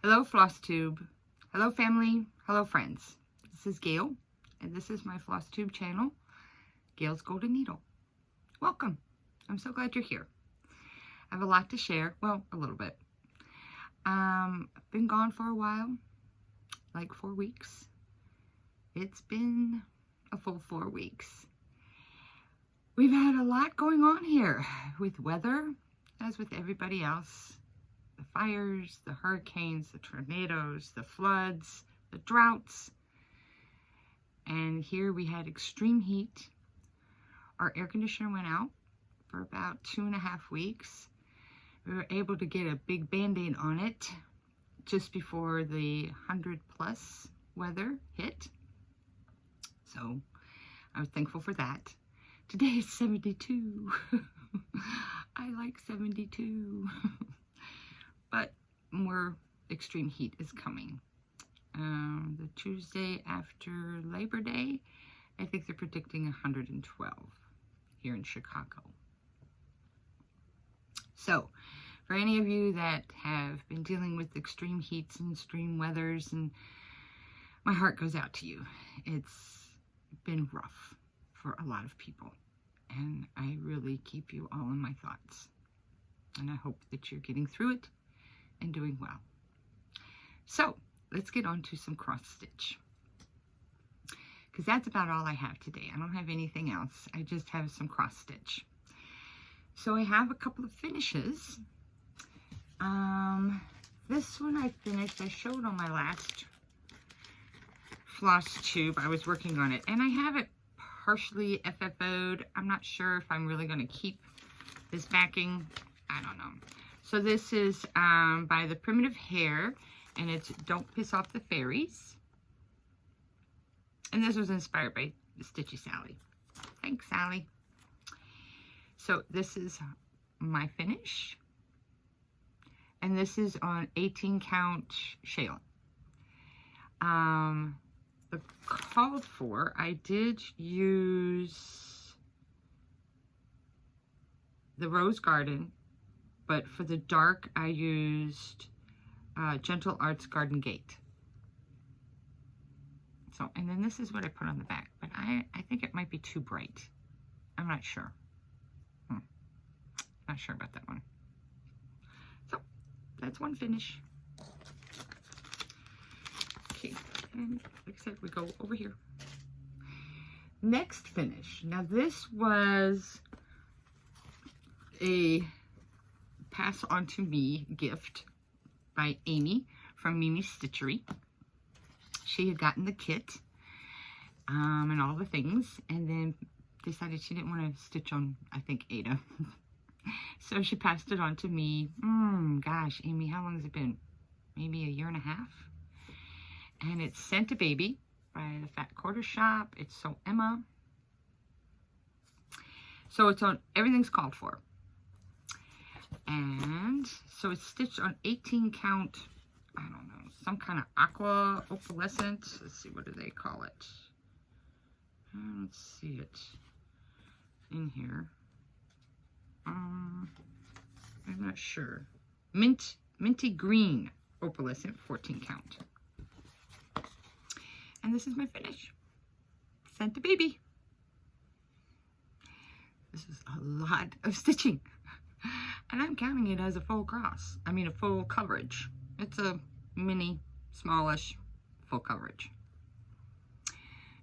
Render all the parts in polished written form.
Hello Flosstube, hello family, hello friends. This is Gail, and this is my Flosstube channel, Gail's Golden Needle. Welcome. I'm so glad you're here. I have a lot to share, well, a little bit. I've been gone for a while, like 4 weeks. It's been a full 4 weeks. We've had a lot going on here with weather, as with everybody else. The fires, the hurricanes, the tornadoes, the floods, the droughts. And here we had extreme heat. Our air conditioner went out for about 2.5 weeks. We were able to get a big band-aid on it just before the 100+ weather hit. So I was thankful for that. Today is 72. I like 72. But more extreme heat is coming. The Tuesday after Labor Day, I think they're predicting 112 here in Chicago. So, for any of you that have been dealing with extreme heats and extreme weathers, and my heart goes out to you. It's been rough for a lot of people, and I really keep you all in my thoughts. And I hope that you're getting through it and doing well. So let's get on to some cross stitch, because that's about all I have today. I don't have anything else. I just have some cross stitch. So I have a couple of finishes. This one I finished. I showed on my last floss tube. I was working on it, and I have it partially FFO'd. I'm not sure if I'm really going to keep this backing. I don't know. So this is by the Primitive Hair, and it's Don't Piss Off the Fairies. And this was inspired by Stitchy Sally. Thanks, Sally. So this is my finish. And this is on 18 count shale. The called for, I did use the Rose Garden. But for the dark, I used Gentle Arts Garden Gate. So, and then this is what I put on the back. But I think it might be too bright. I'm not sure. Not sure about that one. So, that's one finish. Okay, and like I said, we go over here. Next finish. Now, this was a Pass On To Me gift by Amy from Mimi's Stitchery. She had gotten the kit and all the things, and then decided she didn't want to stitch on, I think, Ada. So she passed it on to me. Gosh, Amy, how long has it been? Maybe 1.5 years. And it's Sent a Baby by the Fat Quarter Shop. It's So Emma. So it's on, everything's called for. And so it's stitched on 18 count, I don't know, some kind of aqua opalescent. Let's see, what do they call it? Let's see it in here. I'm not sure. Minty green opalescent, 14 count. And this is my finish. Sent a Baby. This is a lot of stitching. And I'm counting it as a full cross. I mean, a full coverage. It's a mini, smallish, full coverage.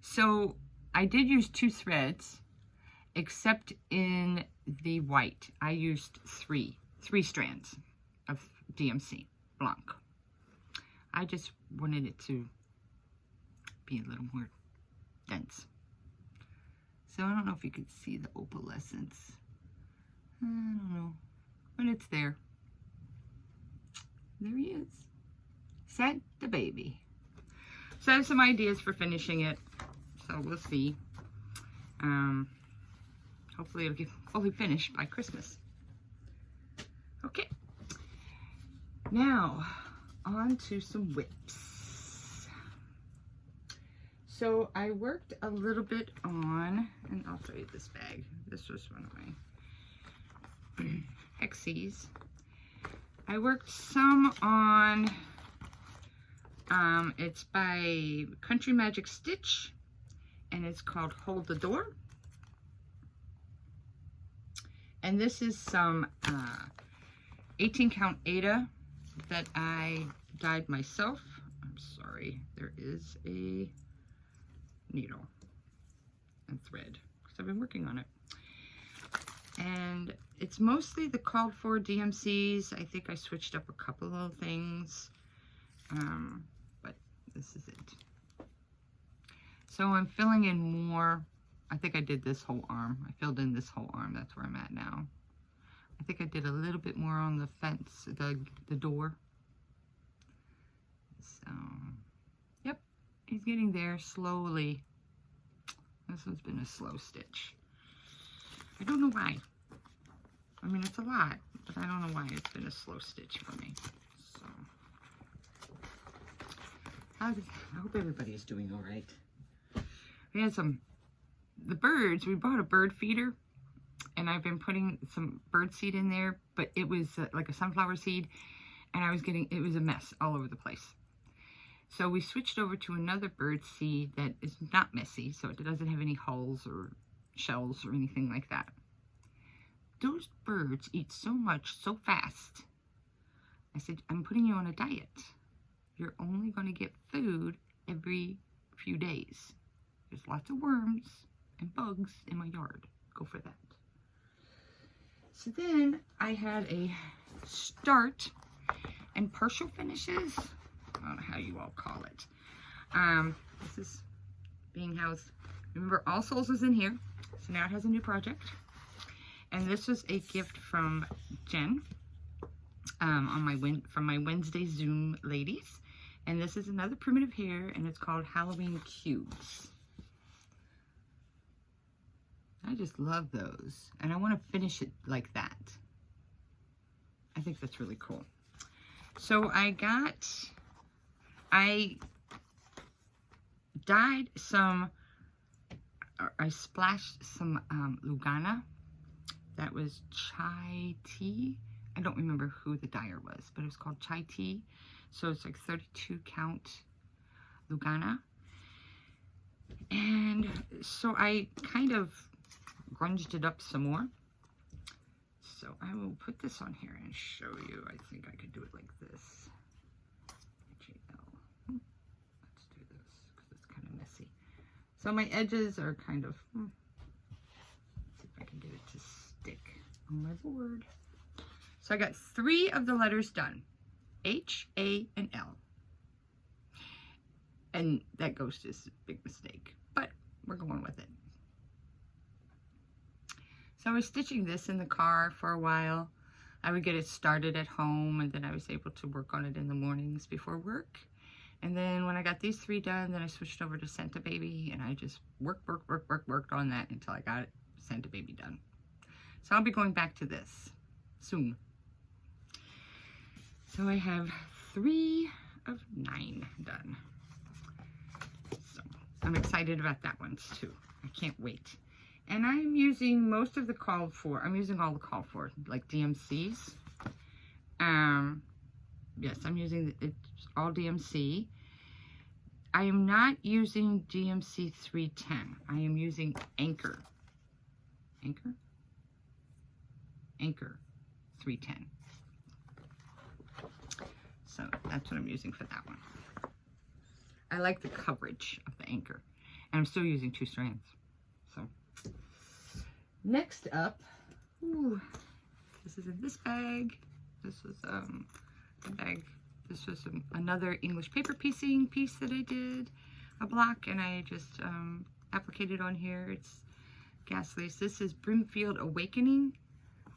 So I did use 2 threads, except in the white. I used three strands of DMC Blanc. I just wanted it to be a little more dense. So I don't know if you could see the opalescence. I don't know, but it's there. There he is. Sent the Baby. So I have some ideas for finishing it. So we'll see. Hopefully it'll get fully finished by Christmas. Okay. Now, on to some whips. So I worked a little bit on, and I'll show you this bag. This was one of my Hexies. I worked some on It's by Country Magic Stitch, and it's called Hold the Door. And this is some 18 count Aida that I dyed myself. I'm sorry, there is a needle and thread because I've been working on it. And it's mostly the called for DMCs. I think I switched up a couple of things, but this is it. So I'm filling in more. I think I did this whole arm. I filled in this whole arm. That's where I'm at now. I think I did a little bit more on the fence, the door. So, yep, he's getting there slowly. This one's been a slow stitch. I don't know why. I mean, it's a lot, but I don't know why it's been a slow stitch for me. So, I hope everybody's doing all right. We had the birds, we bought a bird feeder, and I've been putting some bird seed in there, but it was like a sunflower seed, and it was a mess all over the place. So we switched over to another bird seed that is not messy, so it doesn't have any hulls or shells or anything like that. Those birds eat so much so fast. I said, I'm putting you on a diet. You're only going to get food every few days. There's lots of worms and bugs in my yard. Go for that. So then I had a start and partial finishes. I don't know how you all call it. This is being housed. Remember, All Souls is in here. So now it has a new project. And this was a gift from Jen from my Wednesday Zoom ladies. And this is another primitive hair, and it's called Halloween Cubes. I just love those, and I want to finish it like that. I think that's really cool. So I dyed some, I splashed some Lugana. That was chai tea. I don't remember who the dyer was, but it was called chai tea. So it's like 32 count Lugana. And so I kind of grunged it up some more. So I will put this on here and show you. I think I could do it like this. Let's do this because it's kind of messy. So my edges are kind of, let's see if I can get it to stick on my board. So I got 3 of the letters done. H, A, and L. And that ghost is a big mistake, but we're going with it. So I was stitching this in the car for a while. I would get it started at home, and then I was able to work on it in the mornings before work. And then when I got these 3 done, then I switched over to Santa Baby, and I just worked on that until I got Santa Baby done. So I'll be going back to this soon. So I have 3 of 9 done. So I'm excited about that one too. I can't wait. And I'm using most of the called for. I'm using all the called for, like DMCs. Yes, I'm using it's all DMC. I am not using DMC 310. I am using Anchor 310. So that's what I'm using for that one. I like the coverage of the Anchor. And I'm still using 2 strands. So next up, this is in this bag. This was a bag. This was another English paper piecing piece that I did, a block, and I just applicated on here. It's gas lace. This is Brimfield Awakening.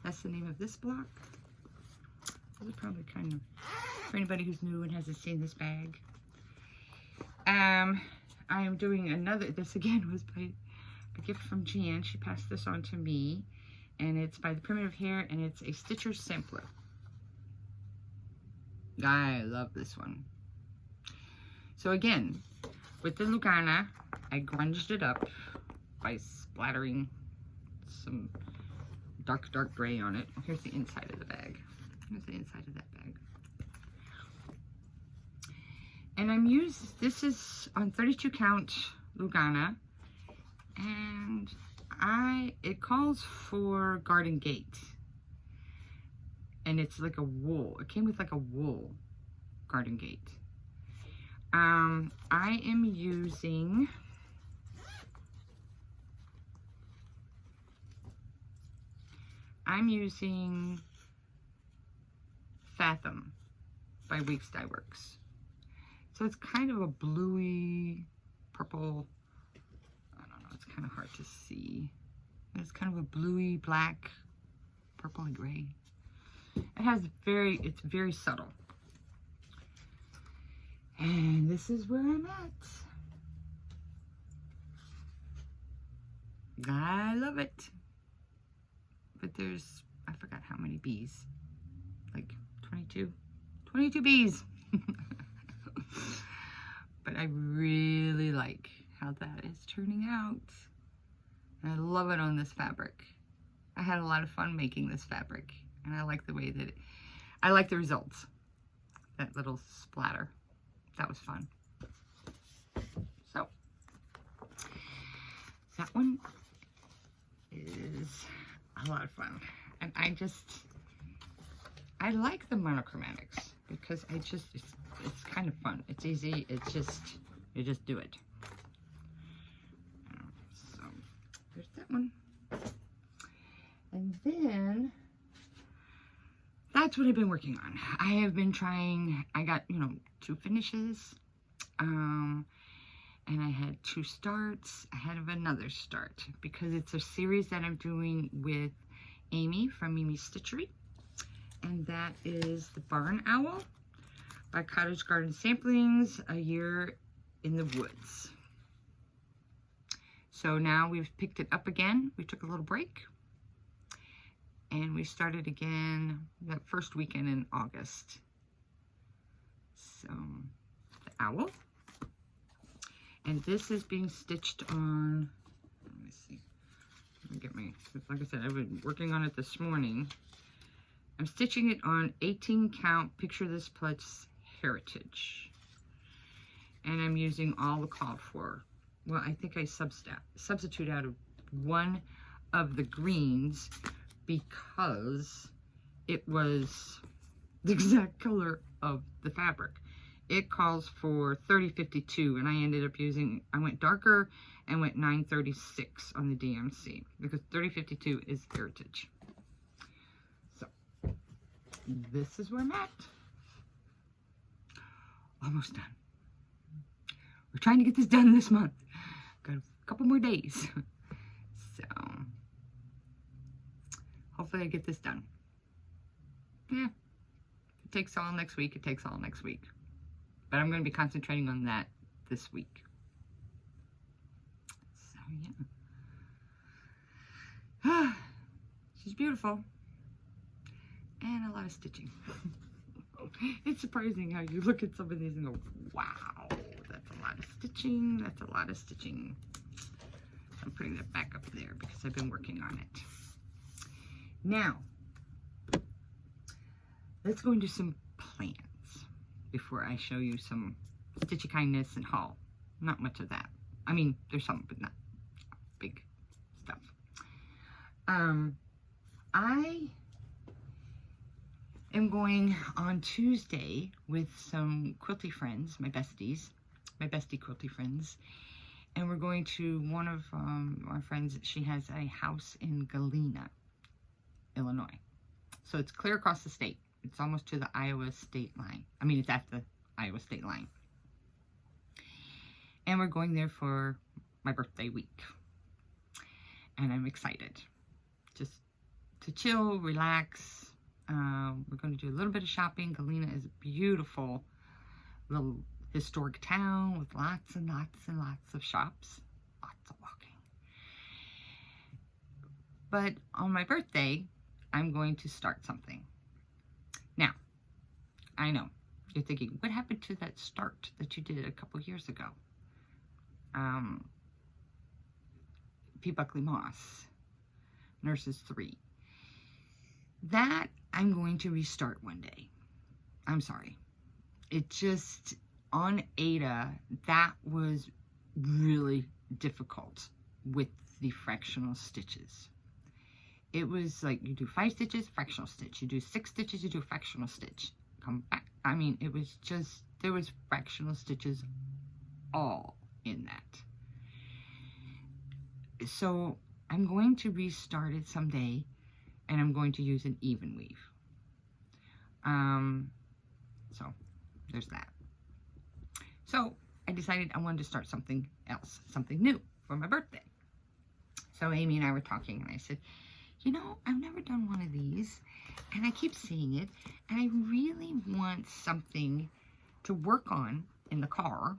That's the name of this block. This is probably kind of for anybody who's new and hasn't seen this bag. I am doing another. This again was by a gift from Jan. She passed this on to me, and it's by the Primitive Hair, and it's a Stitcher sampler. I love this one. So again, with the Lugana, I grunged it up by splattering some dark gray on it. Here's the inside of the bag. Here's the inside of that bag. And this is on 32 count Lugana, and it calls for garden gate, and it's like a wool. It came with like a wool garden gate. I am using Fathom by Weeks Dye Works. So it's kind of a bluey purple. I don't know, it's kind of hard to see. It's kind of a bluey black, purpley gray. It's very subtle. And this is where I'm at. I love it. But there's, I forgot how many bees. Like 22 bees. But I really like how that is turning out. And I love it on this fabric. I had a lot of fun making this fabric. And I like the way that I like the results. That little splatter. That was fun. So, that one is a lot of fun. And I like the monochromatics because it's kind of fun. It's easy. You just do it. So, there's that one. And then, that's what I've been working on. I have been trying, I got, 2 finishes, and I had 2 starts ahead of another start because it's a series that I'm doing with Amy from Mimi's Stitchery, and that is the Barn Owl by Cottage Garden Samplings, A Year in the Woods. So now we've picked it up again. We took a little break, and we started again that first weekend in August. So, the owl. And this is being stitched on, let me see. Let me get like I said, I've been working on it this morning. I'm stitching it on 18 count Picture This Plus Heritage. And I'm using all the called for. Well, I think I substitute out of one of the greens because it was the exact color of the fabric. It calls for 3052, and I ended up I went darker and went 936 on the DMC because 3052 is heritage. So, this is where I'm at. Almost done. We're trying to get this done this month. Got a couple more days. So, hopefully I get this done. Yeah. If it takes all next week, it takes all next week. But I'm going to be concentrating on that this week. So, yeah. She's beautiful. And a lot of stitching. It's surprising how you look at some of these and go, wow, that's a lot of stitching. That's a lot of stitching. I'm putting that back up there because I've been working on it. Now, let's go into some plans before I show you some Stitchy Kindness and haul. Not much of that. I mean, there's some, but not big stuff. I am going on Tuesday with some quilty friends, my bestie quilty friends, and we're going to one of our friends. She has a house in Galena, Illinois. So it's clear across the state. It's almost to the Iowa state line. I mean, it's at the Iowa state line. And we're going there for my birthday week. And I'm excited. Just to chill, relax. We're going to do a little bit of shopping. Galena is a beautiful little historic town with lots and lots and lots of shops. Lots of walking. But on my birthday, I'm going to start something. Now, I know, you're thinking, what happened to that start that you did a couple years ago? P. Buckley Moss, Nurses 3. That I'm going to restart one day. I'm sorry. It just, on Ada, that was really difficult with the fractional stitches. It was like you do 5 stitches, fractional stitch. You do 6 stitches, you do a fractional stitch. Come back. I mean, it was just, there was fractional stitches all in that. So I'm going to restart it someday, and I'm going to use an even weave. So there's that. So I decided I wanted to start something else, something new for my birthday. So Amy and I were talking, and I said, you know, I've never done one of these, and I keep seeing it, and I really want something to work on in the car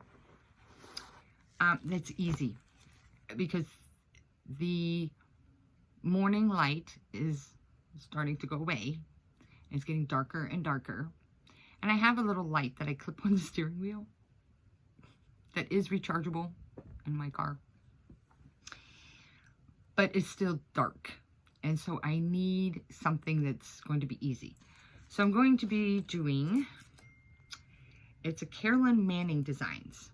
that's easy, because the morning light is starting to go away. It's getting darker and darker, and I have a little light that I clip on the steering wheel that is rechargeable in my car, but it's still dark. And so I need something that's going to be easy. So I'm going to be doing, it's a Carolyn Manning Designs,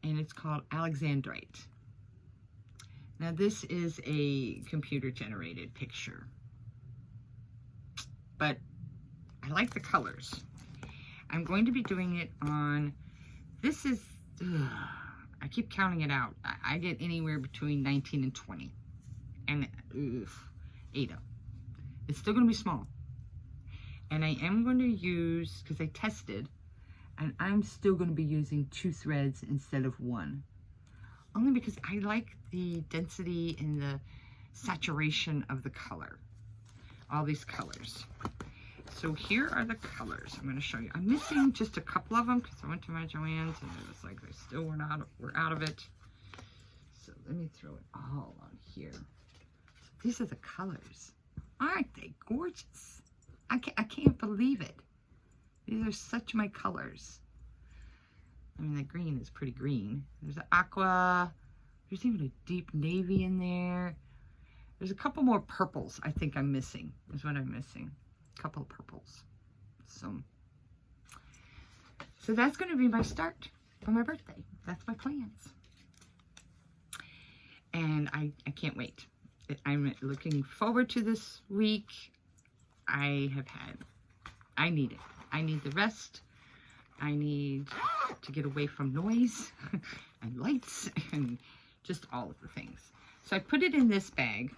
and it's called Alexandrite. Now this is a computer generated picture, but I like the colors. I'm going to be doing it on, this is, I keep counting it out. I get anywhere between 19 and 20. And Ada. It's still going to be small. And I am going to use, because I tested, and I'm still going to be using 2 threads instead of 1. Only because I like the density and the saturation of the color. All these colors. So here are the colors I'm going to show you. I'm missing just a couple of them because I went to my Joann's and it was like they still we're out of it. So let me throw it all on here. These are the colors. Aren't they gorgeous? I can't believe it. These are such my colors. I mean, the green is pretty green. There's an aqua. There's even a deep navy in there. There's a couple more purples I think I'm missing, is what I'm missing. A couple of purples. So that's going to be my start for my birthday. That's my plans. And I can't wait. I'm looking forward to this week. I need it. I need the rest. I need to get away from noise and lights and just all of the things. So I put it in this bag.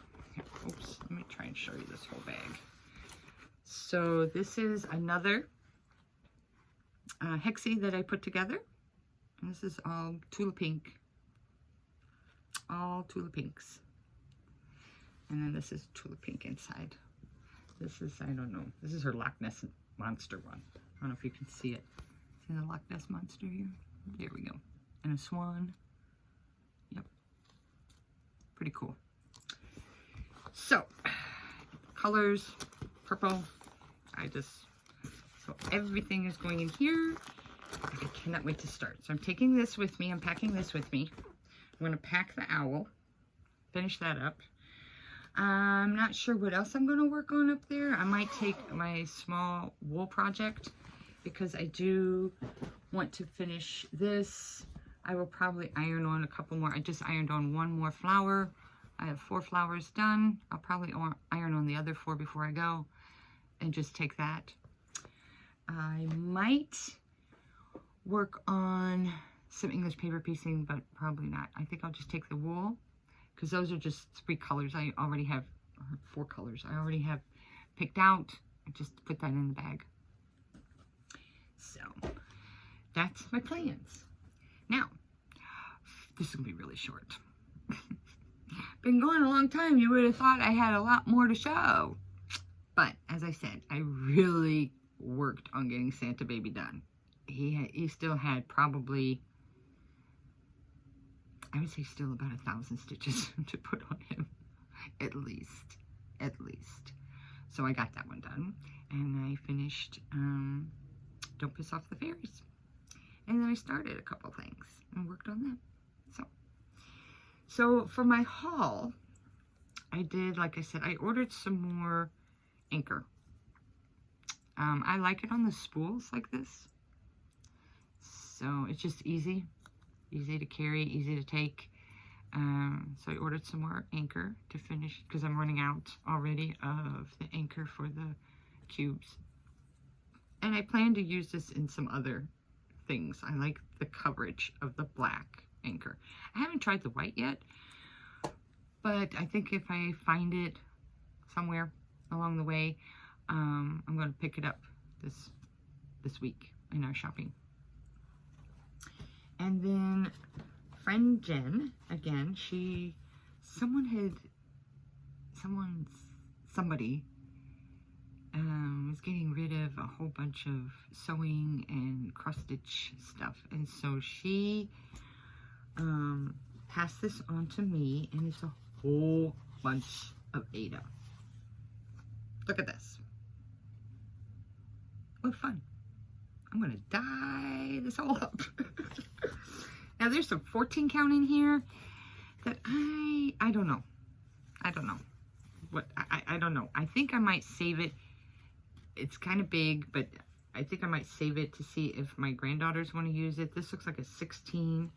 Oops, let me try and show you this whole bag. So this is another hexie that I put together. And this is all Tula Pink. All Tula Pinks. And then this is Tula Pink inside. This is, I don't know, this is her Loch Ness Monster one. I don't know if you can see it. See the Loch Ness Monster here? There we go. And a swan. Yep. Pretty cool. So, colors, purple. So everything is going in here. I cannot wait to start. So I'm taking this with me. I'm packing this with me. I'm going to pack the owl. Finish that up. I'm not sure what else I'm going to work on up there. I might take my small wool project because I do want to finish this. I will probably iron on a couple more. I just ironed on 1 more flower. I have 4 flowers done. I'll probably iron on the other 4 before I go and just take that. I might work on some English paper piecing, but probably not. I think I'll just take the wool, because those are just 3 colors. I already have 4 colors. I already have picked out. I just put that in the bag. So that's my plans. Now, this is going to be really short. Been going a long time. You would have thought I had a lot more to show. But as I said, I really worked on getting Santa Baby done. He still had probably, I would say still about 1,000 stitches to put on him, at least. So I got that one done, and I finished Don't Piss Off the Fairies. And then I started a couple things and worked on them. So for my haul, I did, like I said, I ordered some more anchor. I like it on the spools like this. So it's just easy to carry, easy to take. So I ordered some more anchor to finish because I'm running out already of the anchor for the cubes. And I plan to use this in some other things. I like the coverage of the black anchor. I haven't tried the white yet, but I think if I find it somewhere along the way, I'm going to pick it up this week in our shopping. And then friend Jen, again, somebody was getting rid of a whole bunch of sewing and cross stitch stuff, and so she passed this on to me, and it's a whole bunch of Aida. Look at this. What fun. I'm gonna dye this all up. Now there's some 14 count in here that I don't know. I don't know. I don't know. I think I might save it. It's kind of big, but I think I might save it to see if my granddaughters want to use it. This looks like a 16.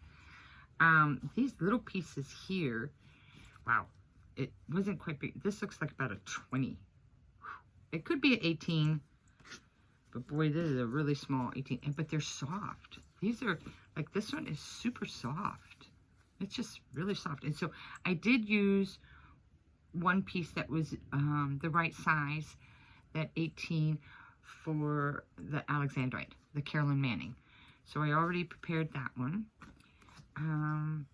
These little pieces here, wow, it wasn't quite big. This looks like about a 20. It could be an 18, but boy, this is a really small 18. But they're soft. These are, like, this one is super soft. It's just really soft. And so I did use one piece that was the right size, that 18, for the Alexandrite, the Carolyn Manning. So I already prepared that one.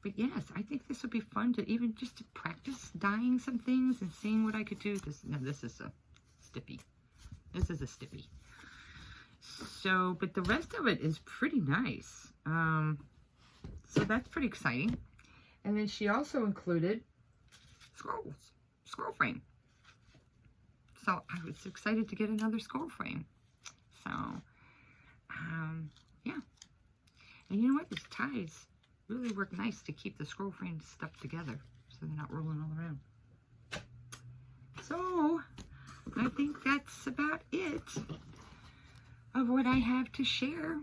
But yes, I think this would be fun to even just to practice dyeing some things and seeing what I could do. This is a stippy. This is a stippy. So, but the rest of it is pretty nice. So that's pretty exciting. And then she also included scroll frame. So I was excited to get another scroll frame. So, yeah. And you know what? These ties really work nice to keep the scroll frame stuck together so they're not rolling all around. So, I think that's about it of what I have to share.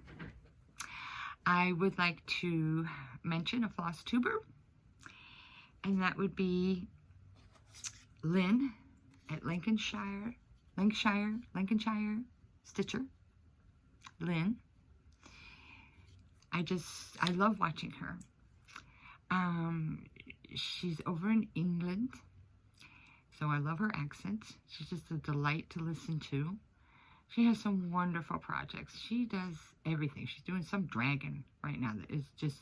I would like to mention a floss tuber, and that would be Lynn at Lancashire Stitcher. Lynn. I love watching her. She's over in England, so I love her accent. She's just a delight to listen to. She has some wonderful projects. She does everything. She's doing some dragon right now that is just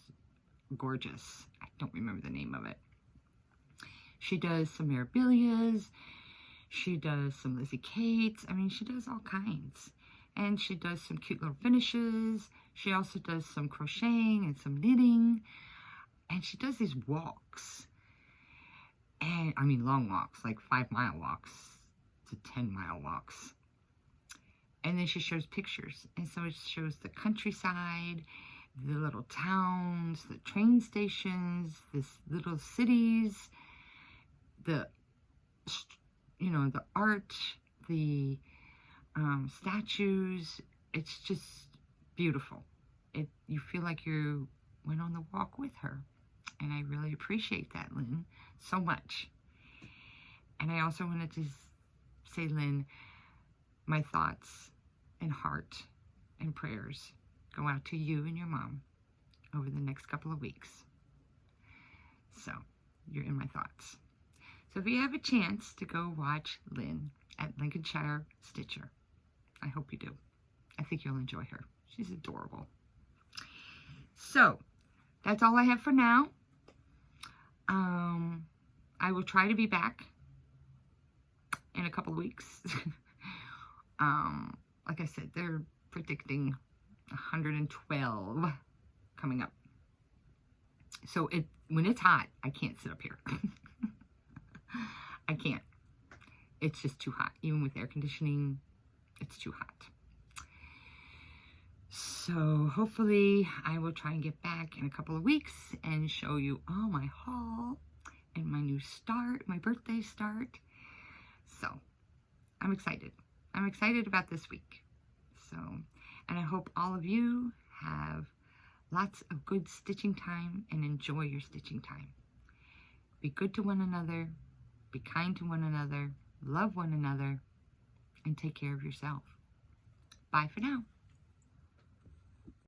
gorgeous. I don't remember the name of it. She does some Mirabilias. She does some Lizzie Kates. I mean, she does all kinds. And she does some cute little finishes. She also does some crocheting and some knitting. And she does these walks. And, I mean, long walks, like 5-mile walks to 10-mile walks. And then she shows pictures. And so it shows the countryside, the little towns, the train stations, the little cities, the, you know, the art, the statues. It's just beautiful. You feel like you went on the walk with her. And I really appreciate that, Lynn, so much. And I also wanted to say, Lynn, my thoughts and heart and prayers go out to you and your mom over the next couple of weeks. So, you're in my thoughts. So if you have a chance to go watch Lynn at Lancashire Stitcher, I hope you do. I think you'll enjoy her. She's adorable. So, that's all I have for now. I will try to be back in a couple of weeks. Like I said, they're predicting 112 coming up. So when it's hot, I can't sit up here. I can't. It's just too hot. Even with air conditioning, it's too hot. So hopefully I will try and get back in a couple of weeks and show you all my haul and my new start, my birthday start. So I'm excited. I'm excited about this week. So, and I hope all of you have lots of good stitching time and enjoy your stitching time. Be good to one another, be kind to one another, love one another, and take care of yourself. Bye for now.